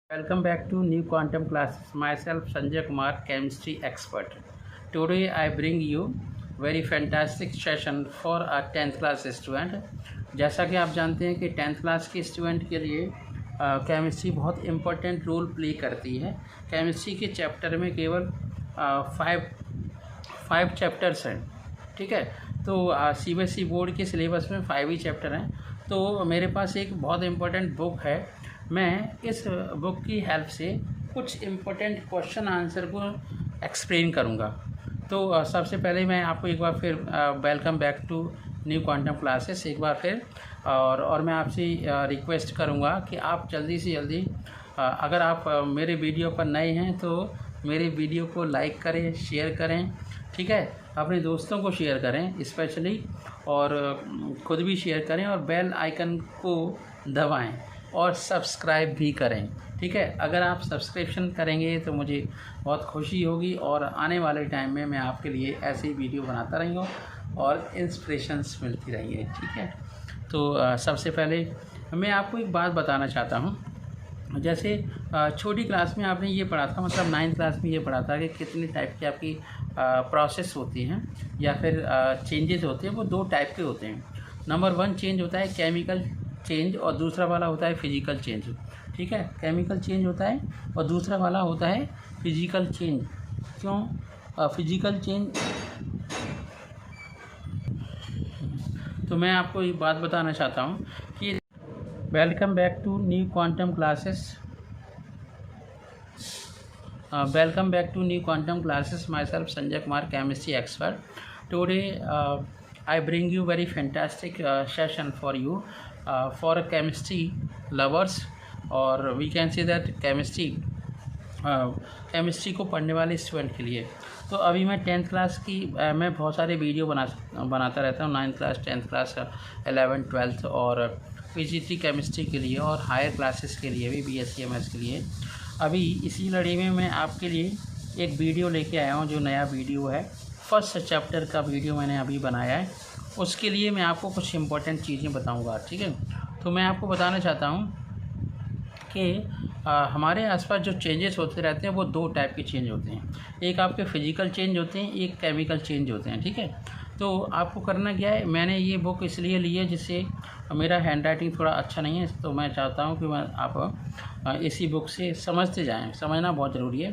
Welcome back to new quantum classes. Myself Sanjay Kumar, chemistry expert. Today I bring you very fantastic session for a 10th class student. जैसा कि आप जानते हैं कि 10th class के student के लिए केमिस्ट्री बहुत इम्पोर्टेंट रोल प्ले करती है। केमिस्ट्री के चैप्टर में केवल फाइव चैप्टर्स हैं, ठीक है। तो CBSE बोर्ड के सिलेबस में 5 ही चैप्टर हैं। तो मेरे पास एक बहुत इम्पोर्टेंट बुक है। मैं इस बुक की हेल्प से कुछ इम्पोर्टेंट क्वेश्चन आंसर को एक्सप्लेन करूँगा। तो सबसे पहले मैं आपको एक बार फिर welcome back to New Quantum Classes एक बार फिर और मैं आपसे रिक्वेस्ट करूँगा कि आप जल्दी से जल्दी अगर आप मेरे वीडियो पर नए हैं तो मेरे वीडियो को लाइक करें, शेयर करें, ठीक है। अपने दोस्तों को शेयर करें स्पेशली, और ख़ुद भी शेयर करें और बेल आइकन को दबाएं और सब्सक्राइब भी करें, ठीक है। अगर आप सब्सक्रिप्शन करेंगे तो मुझे बहुत खुशी होगी और आने वाले टाइम में मैं आपके लिए ऐसी वीडियो बनाता रहूँगा और इंस्पिरेशंस मिलती रहेंगी, ठीक है। तो सबसे पहले मैं आपको एक बात बताना चाहता हूँ। जैसे छोटी क्लास में आपने ये पढ़ा था, मतलब 9th क्लास में ये पढ़ा था कि कितनी टाइप की आपकी प्रोसेस होती हैं या फिर चेंजेस होते हैं। वो 2 टाइप के होते हैं। नंबर 1 चेंज होता है केमिकल चेंज और दूसरा वाला होता है फिजिकल चेंज, ठीक है। केमिकल चेंज होता है और दूसरा वाला होता है फिजिकल चेंज। क्यों फिजिकल चेंज? तो मैं आपको एक बात बताना चाहता हूँ कि welcome back to New Quantum Classes. Welcome back to new quantum classes. Myself Sanjay Kumar, chemistry expert. Today I bring you very fantastic session for you for chemistry lovers, or we can say that chemistry को पढ़ने वाले student के लिए। तो अभी मैं 10th class की मैं बहुत सारे वीडियो बनाता रहता हूँ। 9th class, 10th class, 11th, 12th और PGT केमिस्ट्री के लिए और हायर क्लासेस के लिए भी, BSc MS के लिए। अभी इसी लड़ी में मैं आपके लिए एक वीडियो लेके आया हूँ, जो नया वीडियो है। फर्स्ट चैप्टर का वीडियो मैंने अभी बनाया है। उसके लिए मैं आपको कुछ इम्पोर्टेंट चीज़ें बताऊँगा, ठीक है। तो मैं आपको बताना चाहता हूँ कि हमारे आसपास जो चेंजेस होते रहते हैं वो 2 टाइप के चेंज होते हैं। एक आपके फिजिकल चेंज होते हैं, एक केमिकल चेंज होते हैं, ठीक है। तो आपको करना क्या है, मैंने ये बुक इसलिए ली है जिससे मेरा हैंड राइटिंग थोड़ा अच्छा नहीं है, तो मैं चाहता हूँ कि आप इसी बुक से समझते जाएं। समझना बहुत ज़रूरी है,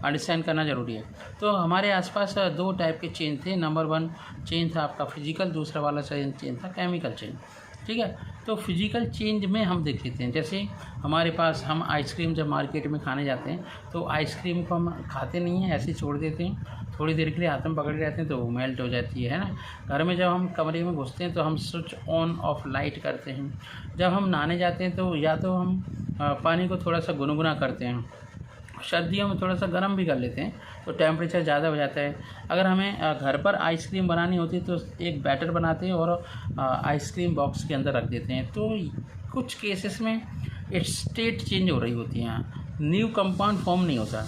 अंडरस्टैंड करना ज़रूरी है। तो हमारे आसपास 2 टाइप के चेंज थे। नंबर 1 चेंज था आपका फिजिकल, दूसरा वाला चेंज था केमिकल चेंज, ठीक है। तो फिजिकल चेंज में हम देख लेते हैं। जैसे हमारे पास हम आइसक्रीम जब मार्केट में खाने जाते हैं तो आइसक्रीम को हम खाते नहीं हैं, ऐसे ही छोड़ देते हैं। थोड़ी देर के लिए हाथ में पकड़े रहते हैं तो वो मेल्ट हो जाती है ना। घर में जब हम कमरे में घुसते हैं तो हम स्विच ऑन ऑफ लाइट करते हैं। जब हम नहाने जाते हैं तो या तो हम पानी को थोड़ा सा गुनगुना करते हैं, सर्दियों में थोड़ा सा गर्म भी कर लेते हैं तो टेम्परेचर ज़्यादा हो जाता है। अगर हमें घर पर आइसक्रीम बनानी होती है तो एक बैटर बनाते हैं और आइसक्रीम बॉक्स के अंदर रख देते हैं। तो कुछ केसेस में स्टेट चेंज हो रही होती है, न्यू कंपाउंड फॉर्म नहीं होता।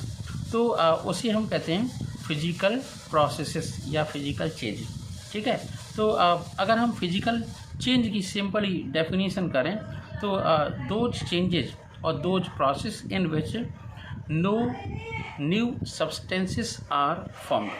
तो उसे हम कहते हैं फिजिकल प्रोसेसेस या फिजिकल चेंज, ठीक है। तो अगर हम फिजिकल चेंज की सिंपली डेफिनेशन करें तो दोज चेंजेस और those process in which no new substances are formed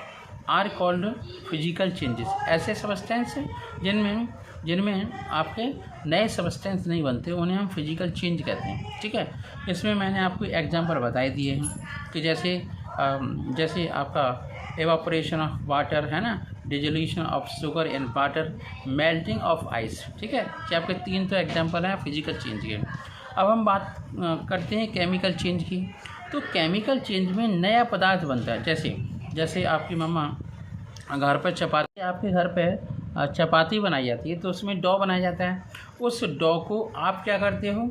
are called physical changes। ऐसे सब्सटेंस जिनमें आपके नए सब्सटेंस नहीं बनते उन्हें हम फिजिकल चेंज कहते हैं, ठीक है। इसमें मैंने आपको एग्जांपल बताए दिए हैं कि जैसे आपका एवापोरेशन ऑफ वाटर है ना, dissolution of sugar in water, melting of ice, ठीक है। कि आपके 3 तो एग्जांपल हैं फिजिकल चेंज के। अब हम बात करते हैं केमिकल चेंज की। तो केमिकल चेंज में नया पदार्थ बनता है। जैसे आपकी मम्मा घर पर आपके घर पे चपाती बनाई जाती है तो उसमें डो बनाया जाता है। उस डो को आप क्या करते हो,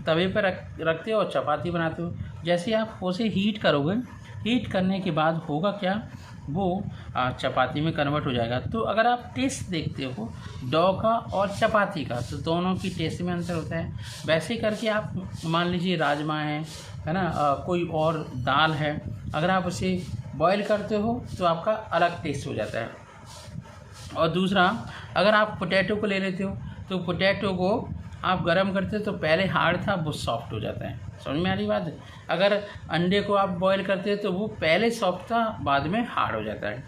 तवे पर रखते हो और चपाती बनाते हो। जैसे आप उसे हीट करोगे, हीट करने के बाद होगा क्या, वो चपाती में कन्वर्ट हो जाएगा। तो अगर आप टेस्ट देखते हो डो का और चपाती का तो दोनों की टेस्ट में अंतर होता है। वैसे करके आप मान लीजिए राजमा है ना, कोई और दाल है, अगर आप उसे बॉईल करते हो तो आपका अलग टेस्ट हो जाता है। और दूसरा, अगर आप पोटैटो को ले लेते हो तो पोटैटो को आप गर्म करते हो तो पहले हार्ड था, वो सॉफ्ट हो जाता है। समझ में आ रही बात? अगर अंडे को आप बॉईल करते हो तो वो पहले सॉफ्ट था, बाद में हार्ड हो जाता है।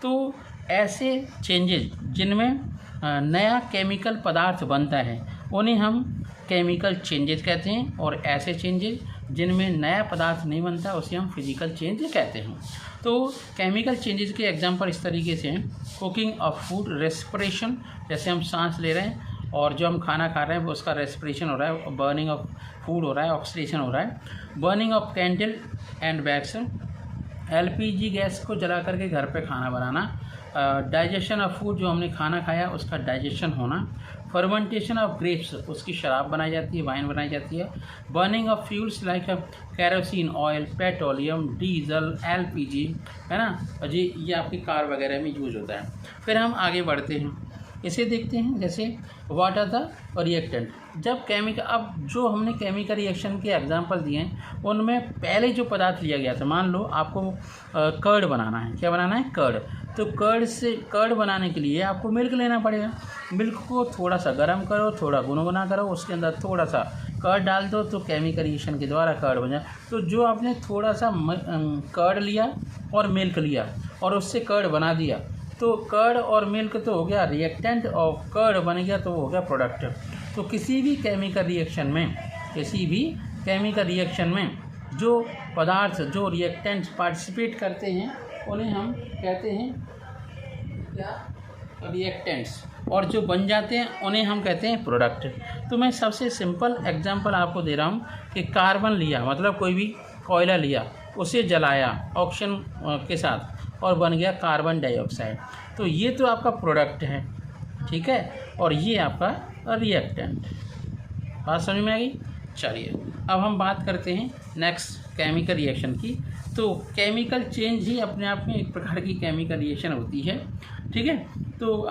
तो ऐसे चेंजेस जिनमें नया केमिकल पदार्थ बनता है उन्हें हम केमिकल चेंजेस कहते हैं, और ऐसे चेंजेस जिनमें नया पदार्थ नहीं बनता उसे हम फिजिकल चेंज कहते हैं। तो केमिकल चेंजेस के एग्जांपल इस तरीके से हैं, कुकिंग ऑफ फूड, रेस्पिरेशन, जैसे हम सांस ले रहे हैं और जो हम खाना खा रहे हैं वो उसका रेस्पिरेशन हो रहा है, बर्निंग ऑफ फूड हो रहा है, ऑक्सीडेशन हो रहा है। Burning of candle and wax, LPG gas को जला करके घर पे खाना बनाना। डाइजेशन ऑफ फूड, जो हमने खाना खाया उसका डाइजेशन होना। फर्मेंटेशन ऑफ ग्रेप्स, उसकी शराब बनाई जाती है, वाइन बनाई जाती है। Burning of fuels like kerosene oil, petroleum, diesel, LPG, है ना जी, ये आपकी कार वगैरह में यूज होता है। फिर हम आगे बढ़ते हैं, इसे देखते हैं, जैसे व्हाट आर द रिएक्टेंट। जब केमिकल, अब जो हमने केमिकल रिएक्शन के एग्जांपल दिए हैं उनमें पहले जो पदार्थ लिया गया था, मान लो आपको कर्ड बनाना है, क्या बनाना है? कर्ड। तो कर्ड बनाने के लिए आपको मिल्क लेना पड़ेगा। मिल्क को थोड़ा सा गर्म करो, थोड़ा गुनगुना करो, उसके अंदर थोड़ा सा कर्ड डाल दो तो केमिकल रिएक्शन के द्वारा कर्ड बन जाए। तो जो आपने थोड़ा सा कर्ड लिया और मिल्क लिया और उससे कर्ड बना दिया, तो कर्ड और मिल्क तो हो गया रिएक्टेंट और कर्ड बन गया तो हो गया प्रोडक्ट। तो किसी भी केमिकल रिएक्शन में जो पदार्थ, जो रिएक्टेंट्स पार्टिसिपेट करते हैं उन्हें हम कहते हैं क्या? रिएक्टेंट्स। और जो बन जाते हैं उन्हें हम कहते हैं प्रोडक्ट। तो मैं सबसे सिंपल एग्जांपल आपको दे रहा हूँ कि कार्बन लिया, मतलब कोई भी कोयला लिया, उसे जलाया ऑक्सीजन के साथ और बन गया कार्बन डाइऑक्साइड, तो ये तो आपका प्रोडक्ट है, ठीक है, और ये आपका रिएक्टेंट। बात समझ में आ गई? चलिए अब हम बात करते हैं नेक्स्ट केमिकल रिएक्शन की। तो केमिकल चेंज ही अपने आप में एक प्रकार की केमिकल रिएक्शन होती है, ठीक है। तो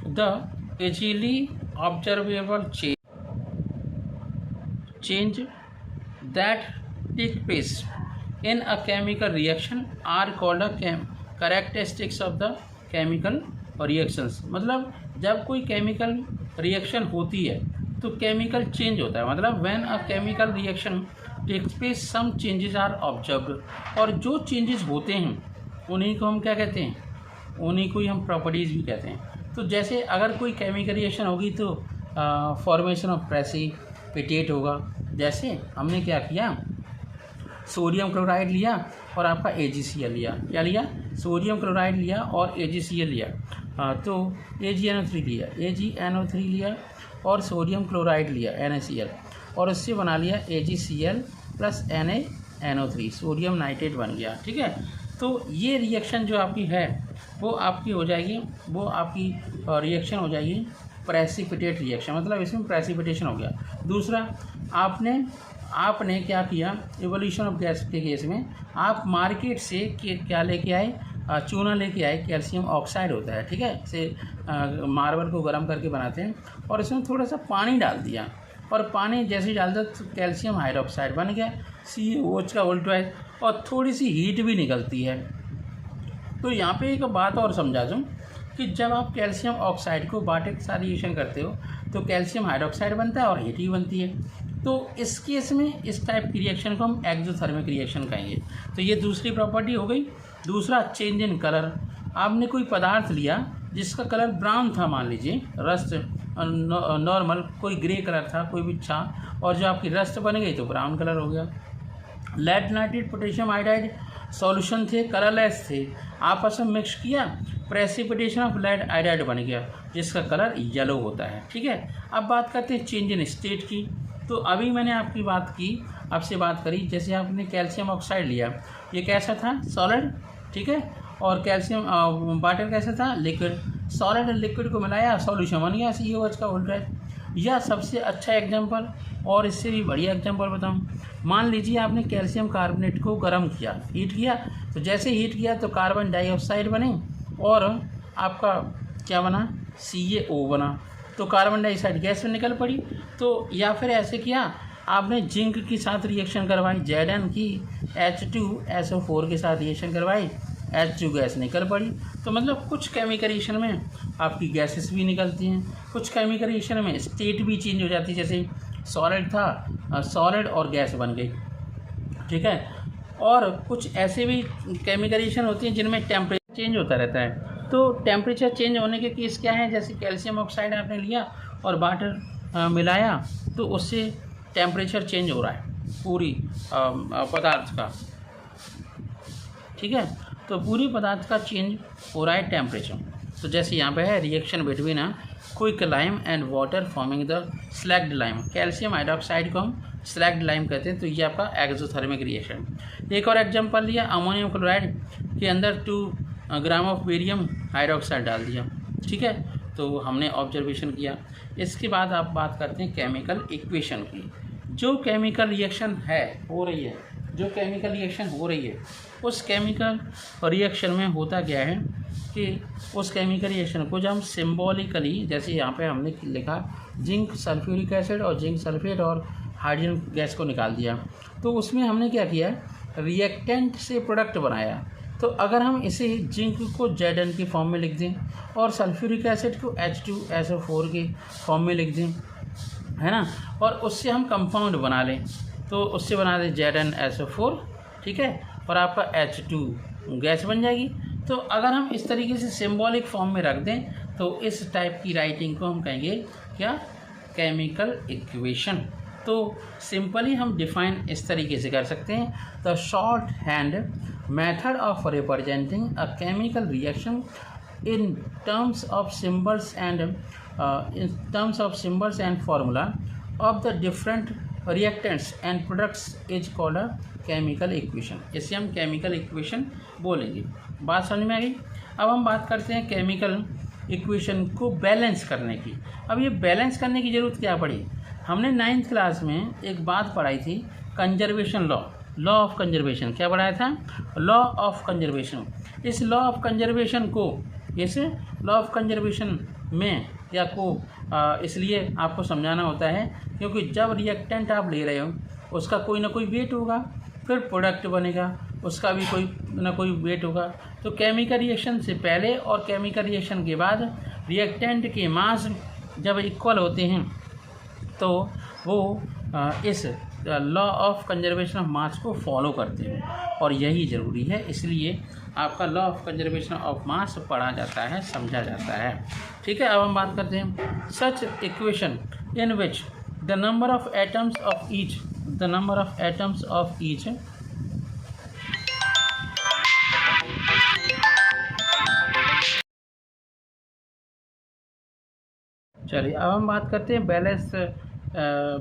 the easily observable change that take place in a chemical reaction are called a characteristics of the chemical reactions। मतलब जब कोई केमिकल रिएक्शन होती है तो केमिकल चेंज होता है, मतलब when a chemical reaction takes place some changes are observed. और जो चेंजेस होते हैं उन्हीं को हम क्या कहते हैं? उन्हीं को ही हम प्रॉपर्टीज़ भी कहते हैं। तो जैसे अगर कोई केमिकल रिएक्शन होगी तो फॉर्मेशन ऑफ प्रेसिपिटेट होगा। जैसे हमने क्या किया, सोडियम क्लोराइड लिया और आपका AgCl लिया। क्या लिया? सोडियम क्लोराइड लिया और AgCl लिया। तो AgNO3 लिया और सोडियम क्लोराइड लिया NaCl, और उससे बना लिया AgCl plus NaNO3, sodium nitrate बन गया, ठीक है। तो ये रिएक्शन जो आपकी है वो आपकी हो जाएगी, वो आपकी रिएक्शन हो जाएगी प्रेसिपिटेट रिएक्शन, मतलब इसमें प्रेसिपिटेशन हो गया। दूसरा, आपने क्या किया, इवोल्यूशन ऑफ गैस के केस में आप मार्केट से क्या लेके आए? चूना लेके आए, कैल्शियम ऑक्साइड होता है, ठीक है। इसे मार्बल को गर्म करके बनाते हैं और इसमें थोड़ा सा पानी डाल दिया, और पानी जैसे ही डाल दिया तो कैल्शियम हाइड्रोक्साइड बन गया, CaOH का उल्टा है, और थोड़ी सी हीट भी निकलती है। तो यहाँ पे एक बात और समझा दूँ कि जब आप कैल्शियम ऑक्साइड को बाटे के साथ रिएक्शन करते हो तो कैल्शियम हाइड्रोक्साइड बनता है और हीट भी बनती है। तो इस केस में इस टाइप की रिएक्शन को हम एक्सोथर्मिक रिएक्शन कहेंगे। तो ये दूसरी प्रॉपर्टी हो गई। दूसरा, चेंज इन कलर। आपने कोई पदार्थ लिया जिसका कलर ब्राउन था, मान लीजिए रस्ट नॉर्मल कोई ग्रे कलर था, कोई भी था, और जो आपकी रस्ट बन गई तो ब्राउन कलर हो गया। Lead nitrate, potassium iodide solution थे, कलरलेस थे, आपस में मिक्स किया, प्रेसिपिटेशन ऑफ लेड आयोडाइड बन गया जिसका कलर येलो होता है, ठीक है। अब बात करते हैं चेंज इन स्टेट की। तो अभी मैंने आपसे बात करी, जैसे आपने कैल्शियम ऑक्साइड लिया, ये कैसा था? सॉलिड, ठीक है, और कैल्शियम वाटर कैसा था? लिक्विड। सॉलिड और लिक्विड को मिलाया, सॉल्यूशन बन गया CaOH का उल्टा। यह सबसे अच्छा एग्जांपल, और इससे भी बढ़िया एग्जांपल बताऊं। मान लीजिए आपने कैल्शियम कार्बोनेट को गर्म किया, हीट किया, तो जैसे हीट किया तो कार्बन डाइऑक्साइड बने और आपका क्या बना? CaO बना, तो कार्बन डाइऑक्साइड गैस में निकल पड़ी। तो या फिर ऐसे किया, आपने जिंक के साथ रिएक्शन करवाई, Zn की H2SO4 के साथ रिएक्शन करवाई, H2 गैस निकल पड़ी। तो मतलब कुछ केमिकल रिएक्शन में आपकी गैसेस भी निकलती हैं, कुछ केमिकल रिएक्शन में स्टेट भी चेंज हो जाती है, जैसे सॉलिड था सॉलिड और गैस बन गई, ठीक है। और कुछ ऐसे भी केमिकल रिएक्शन होती हैं जिनमें टेम्परेचर चेंज होता रहता है। तो टेम्परेचर चेंज होने के केस क्या है, जैसे कैल्शियम ऑक्साइड आपने लिया और वाटर मिलाया तो उससे टेम्परेचर चेंज हो रहा है पूरी पदार्थ का, ठीक है। तो पूरी पदार्थ का चेंज हो रहा है टेम्परेचर। तो जैसे यहाँ पे है reaction between quick lime and water forming the slagged lime. Calcium hydroxide को हम स्लैग्ड लाइम कहते हैं। तो ये आपका एक्सोथर्मिक रिएक्शन। एक और एग्जांपल लिया, अमोनियम क्लोराइड के अंदर 2 ग्राम ऑफ बेरियम हाइड्रोक्साइड डाल दिया, ठीक है। तो हमने ऑब्जर्वेशन किया। इसके बाद आप बात करते हैं केमिकल इक्वेशन की। जो केमिकल रिएक्शन हो रही है उस केमिकल रिएक्शन में होता क्या है कि उस केमिकल रिएक्शन को जब हम सिम्बॉलिकली, जैसे यहाँ पे हमने लिखा जिंक सल्फ्यूरिक एसिड और जिंक सल्फेट और हाइड्रोजन गैस को निकाल दिया, तो उसमें हमने क्या किया, रिएक्टेंट से प्रोडक्ट बनाया। तो अगर हम इसे जिंक को Zn की फॉर्म में लिख दें और सल्फ्यूरिक एसिड को H2SO4 के फॉर्म में लिख दें, है ना, और उससे हम कंपाउंड बना लें, तो उससे बना दें ZnSO4, ठीक है, और आपका H2 गैस बन जाएगी। तो अगर हम इस तरीके से सिंबॉलिक फॉर्म में रख दें तो इस टाइप की राइटिंग को हम कहेंगे क्या, केमिकल इक्वेशन। तो सिंपली हम डिफाइन इस तरीके से कर सकते हैं, the short hand method of representing a chemical reaction in terms of symbols and formula of the different reactants and products is called a chemical equation। इसे हम केमिकल इक्वेशन बोलेंगे। बात समझ में आ गई। अब हम बात करते हैं केमिकल इक्वेशन को बैलेंस करने की। अब ये बैलेंस करने की ज़रूरत क्या पड़ी, हमने 9th क्लास में एक बात पढ़ाई थी, कंजर्वेशन लॉ ऑफ कंजर्वेशन। क्या पढ़ाया था, लॉ ऑफ कंजर्वेशन। इस लॉ ऑफ कंजर्वेशन को, इस लॉ ऑफ कंजर्वेशन में या को इसलिए आपको समझाना होता है क्योंकि जब रिएक्टेंट आप ले रहे हो उसका कोई ना कोई वेट होगा, फिर प्रोडक्ट बनेगा उसका भी कोई ना कोई वेट होगा। तो केमिकल रिएक्शन से पहले और केमिकल रिएक्शन के बाद रिएक्टेंट के मास जब इक्वल होते हैं तो वो इस law of conservation of mass को फॉलो करते हैं, और यही ज़रूरी है। इसलिए आपका law of conservation of mass पढ़ा जाता है, समझा जाता है, ठीक है। अब हम बात करते हैं such equation in which the number of atoms of each चलिए अब हम बात करते हैं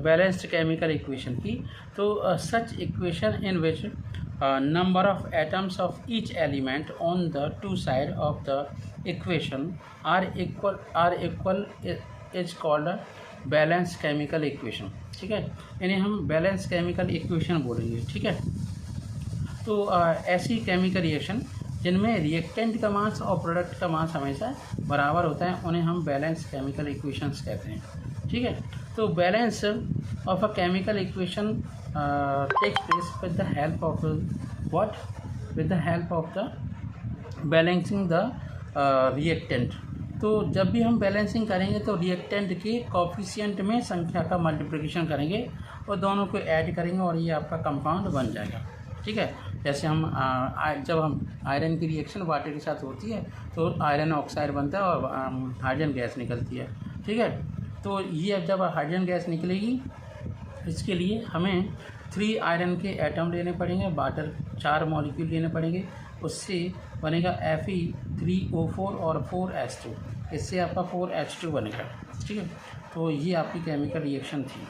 बैलेंस्ड केमिकल इक्वेशन की। तो such equation in which number of atoms of each element on the two sides of the equation are equal is called a balanced chemical equation, ठीक है। इन्हें हम बैलेंस केमिकल इक्वेशन बोलेंगे, ठीक है। तो ऐसी केमिकल रिएक्शन जिनमें रिएक्टेंट का मास और प्रोडक्ट का मास हमेशा बराबर होता है उन्हें हम बैलेंस केमिकल इक्वेशंस कहते हैं, ठीक है। तो balance of a chemical equation takes place with the help of the balancing the reactant। तो जब भी हम बैलेंसिंग करेंगे तो रिएक्टेंट के कोफिशिएंट में संख्या का मल्टीप्लिकेशन करेंगे और दोनों को ऐड करेंगे और ये आपका कंपाउंड बन जाएगा, ठीक है। जैसे हम जब हम आयरन की रिएक्शन वाटर के साथ होती है तो आयरन ऑक्साइड बनता है और हाइड्रोजन गैस निकलती है, ठीक है। तो ये जब हाइड्रोजन गैस निकलेगी इसके लिए हमें 3 आयरन के एटम लेने पड़ेंगे, वाटर 4 मॉलिक्यूल लेने पड़ेंगे, उससे बनेगा Fe3O4 और 4H2, इससे आपका 4H2 बनेगा, ठीक है। तो ये आपकी केमिकल रिएक्शन थी।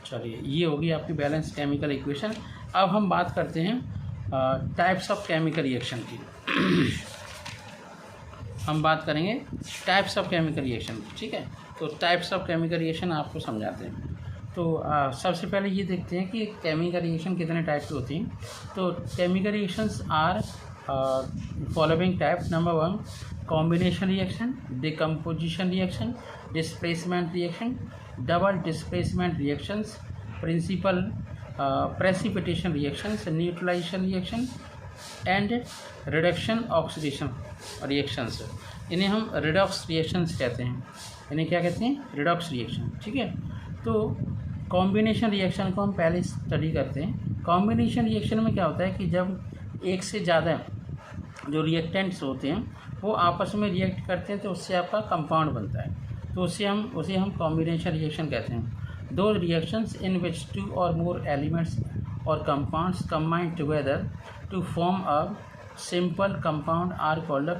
चलिए ये होगी आपकी बैलेंस केमिकल इक्वेशन। अब हम बात करते हैं टाइप्स ऑफ केमिकल रिएक्शन की। हम बात करेंगे टाइप्स ऑफ केमिकल रिएक्शन, ठीक है। तो टाइप्स ऑफ केमिकल रिएक्शन आपको समझाते हैं। तो सबसे पहले ये देखते हैं कि केमिकल रिएक्शन कितने टाइप की होती हैं। तो chemical reactions are following type. Number 1 combination reaction, decomposition reaction, displacement reaction, double displacement reactions, principal precipitation reactions, neutralisation reaction and reduction oxidation reactions. इन्हें हम रिडॉक्स रिएक्शंस कहते हैं। इन्हें क्या कहते हैं? Redox reaction. ठीक है, तो कॉम्बिनेशन रिएक्शन को हम पहले स्टडी करते हैं। कॉम्बिनेशन रिएक्शन में क्या होता है कि जब एक से ज़्यादा जो रिएक्टेंट्स होते हैं वो आपस में रिएक्ट करते हैं तो उससे आपका कंपाउंड बनता है, तो उसे हम कॉम्बिनेशन रिएक्शन कहते हैं। दो reactions in which 2 or more elements or compounds combine together to form a simple compound are called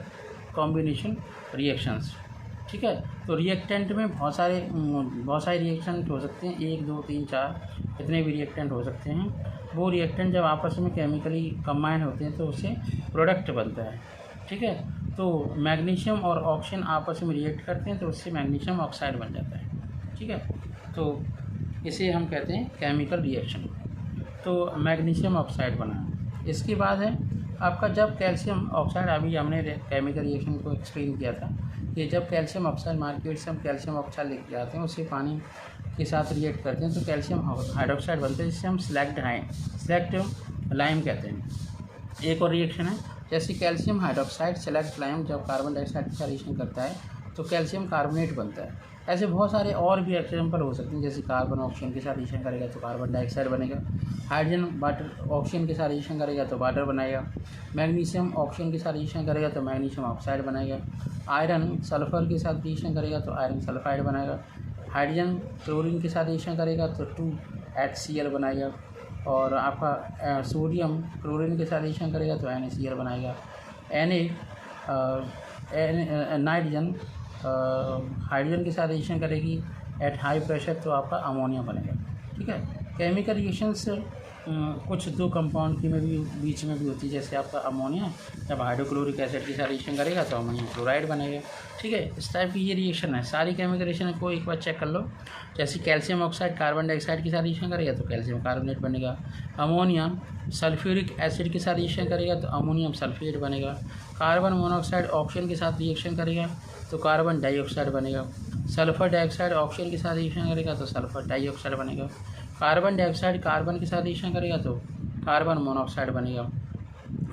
combination reactions. ठीक है, तो रिएक्टेंट में बहुत सारे रिएक्टेंट हो सकते हैं, 1 2 3 4 इतने भी रिएक्टेंट हो सकते हैं। वो रिएक्टेंट जब आपस में केमिकली कंबाइन होते हैं तो उससे प्रोडक्ट बनता है। ठीक है, तो मैग्नीशियम और ऑक्सीजन आपस में रिएक्ट करते हैं तो उससे मैग्नीशियम ऑक्साइड बन जाता है। ठीक है, तो इसे हम कहते हैं केमिकल रिएक्शन। तो मैग्नीशियम ऑक्साइड बना। इसके बाद है आपका जब कैल्शियम ऑक्साइड, अभी हमने केमिकल रिएक्शन को एक्सप्लेन किया था कि जब कैल्शियम ऑक्साइड मार्केट से हम कैल्शियम ऑक्साइड लेके आते हैं उसे पानी के साथ रिएक्ट करते हैं तो कैल्शियम हाइड्रोक्साइड बनता है, जिससे हम सेलेक्ट लाइम कहते हैं। एक और रिएक्शन है जैसे कैल्शियम हाइड्रोक्साइड सेलेक्ट लाइम जब कार्बन डाइऑक्साइड के साथ रिएक्शन करता है तो कैल्शियम कार्बोनेट बनता है। ऐसे बहुत सारे और भी एग्जाम्पल हो सकते हैं, जैसे कार्बन ऑक्सीजन के साथ रिएक्शन करेगा तो कार्बन डाइऑक्साइड बनेगा, हाइड्रोजन वाटर ऑक्सीजन के साथ रिएक्शन करेगा तो वाटर बनाएगा, मैग्नीशियम ऑक्सीजन के साथ रिएक्शन करेगा तो मैग्नीशियम ऑक्साइड बनाएगा, आयरन सल्फर के साथ रिएक्शन करेगा तो आयरन सल्फाइड बनाएगा, हाइड्रोजन क्लोरीन के साथ रिएक्शन करेगा तो 2HCl बनाएगा, और आपका सोडियम क्लोरीन के साथ रिएक्शन करेगा तो NaCl बनाएगा, नाइट्रोजन हाइड्रोजन के साथ रिएक्शन करेगी एट हाई प्रेशर तो आपका अमोनिया बनेगा। ठीक है, केमिकल रिएक्शंस कुछ दो कंपाउंड की में भी बीच में भी होती है, जैसे आपका अमोनिया जब हाइड्रोक्लोरिक एसिड के साथ रिएक्शन करेगा तो अमोनियम क्लोराइड बनेगा। ठीक है, इस टाइप की ये रिएक्शन है। सारी केमिकल रिएक्शन को एक बार चेक कर लो। जैसे कैल्शियम ऑक्साइड कार्बन डाइऑक्साइड के साथ रिएक्शन करेगा तो कैल्शियम कार्बोनेट बनेगा, अमोनिया सल्फ्यूरिक एसिड के साथ रिएक्शन करेगा तो अमोनियम सल्फेट बनेगा, कार्बन मोनोऑक्साइड ऑक्सीजन के साथ रिएक्शन करेगा तो कार्बन डाइऑक्साइड बनेगा, सल्फर डाइऑक्साइड ऑक्सीजन के साथ रिएक्शन करेगा तो सल्फर डाइऑक्साइड बनेगा, कार्बन डाइऑक्साइड कार्बन के साथ रिएक्शन करेगा तो कार्बन मोनोऑक्साइड बनेगा,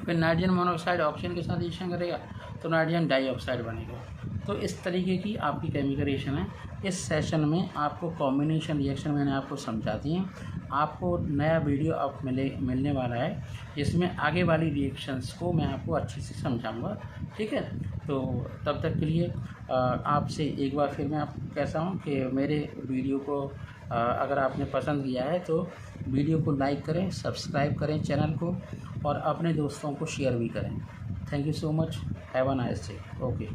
फिर नाइट्रोजन मोनोऑक्साइड ऑक्सीजन के साथ रिएक्शन करेगा तो नाइट्रोजन डाइऑक्साइड बनेगा। तो इस तरीके की आपकी केमिकल रिएक्शन है। इस सेशन में आपको कॉम्बिनेशन रिएक्शन मैंने आपको समझा दी है। आपको नया वीडियो अब मिलने वाला है जिसमें आगे वाली रिएक्शंस को मैं आपको अच्छे से समझाऊंगा। ठीक है, तो तब तक के लिए आपसे एक बार फिर मैं आपको कहता हूँ कि मेरे वीडियो को अगर आपने पसंद किया है तो वीडियो को लाइक करें, सब्सक्राइब करें चैनल को, और अपने दोस्तों को शेयर भी करें। Thank you so much, have a nice day. Okay.